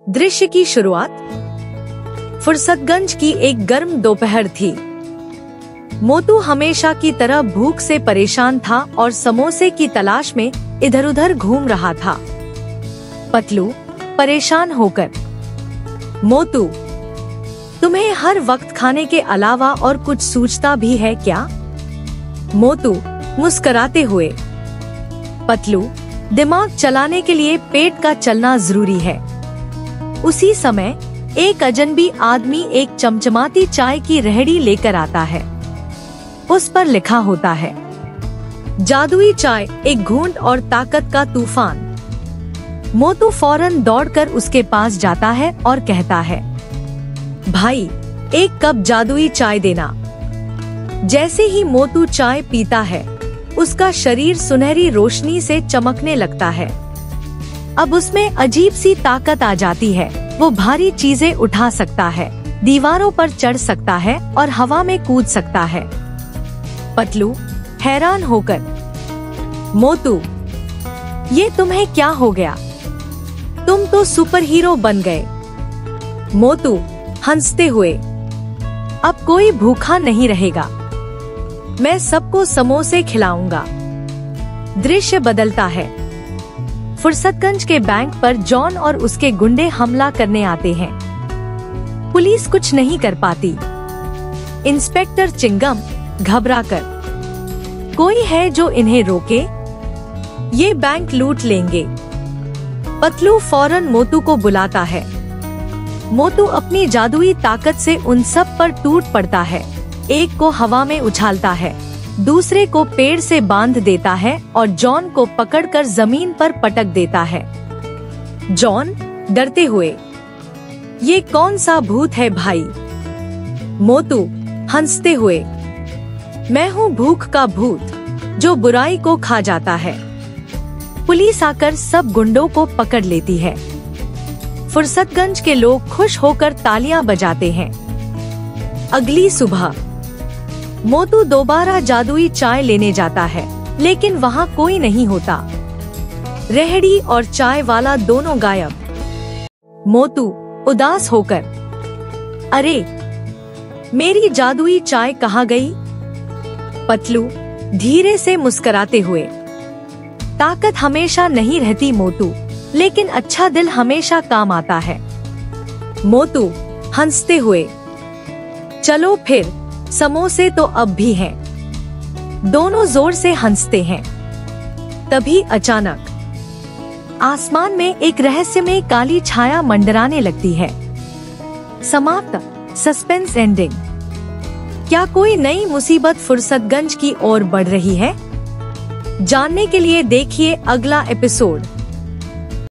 दृश्य की शुरुआत। फुर्सतगंज की एक गर्म दोपहर थी। मोतू हमेशा की तरह भूख से परेशान था और समोसे की तलाश में इधर उधर घूम रहा था। पतलू परेशान होकर, मोतू, तुम्हें हर वक्त खाने के अलावा और कुछ सूझता भी है क्या? मोतू मुस्कुराते हुए, पतलू, दिमाग चलाने के लिए पेट का चलना जरूरी है। उसी समय एक अजनबी आदमी एक चमचमाती चाय की रेहड़ी लेकर आता है। उस पर लिखा होता है, जादुई चाय, एक घूंट और ताकत का तूफान। मोतू फौरन दौड़कर उसके पास जाता है और कहता है, भाई, एक कप जादुई चाय देना। जैसे ही मोतू चाय पीता है, उसका शरीर सुनहरी रोशनी से चमकने लगता है। अब उसमें अजीब सी ताकत आ जाती है। वो भारी चीजें उठा सकता है, दीवारों पर चढ़ सकता है और हवा में कूद सकता है। पतलू हैरान होकर, मोतू, ये तुम्हें क्या हो गया? तुम तो सुपर हीरो बन गए। मोतू हंसते हुए, अब कोई भूखा नहीं रहेगा। मैं सबको समोसे खिलाऊंगा। दृश्य बदलता है। फुर्सतगंज के बैंक पर जॉन और उसके गुंडे हमला करने आते हैं। पुलिस कुछ नहीं कर पाती। इंस्पेक्टर चिंगम घबराकर, कोई है जो इन्हें रोके? ये बैंक लूट लेंगे। पतलू फौरन मोतू को बुलाता है। मोतू अपनी जादुई ताकत से उन सब पर टूट पड़ता है। एक को हवा में उछालता है, दूसरे को पेड़ से बांध देता है और जॉन को पकड़कर जमीन पर पटक देता है। जॉन डरते हुए, ये कौन सा भूत है भाई? मोतू हंसते हुए, मैं हूँ भूख का भूत, जो बुराई को खा जाता है। पुलिस आकर सब गुंडों को पकड़ लेती है। फुर्सतगंज के लोग खुश होकर तालियां बजाते हैं। अगली सुबह मोतू दोबारा जादुई चाय लेने जाता है, लेकिन वहाँ कोई नहीं होता। रेहड़ी और चाय वाला दोनों गायब। मोतू उदास होकर, अरे, मेरी जादुई चाय कहाँ गई? पतलू धीरे से मुस्कुराते हुए, ताकत हमेशा नहीं रहती मोतू, लेकिन अच्छा दिल हमेशा काम आता है। मोतू हंसते हुए, चलो फिर, समोसे तो अब भी हैं। दोनों जोर से हंसते हैं। तभी अचानक आसमान में एक रहस्यमय काली छाया मंडराने लगती है। समाप्त। Suspense ending. क्या कोई नई मुसीबत फुर्सतगंज की ओर बढ़ रही है? जानने के लिए देखिए अगला एपिसोड।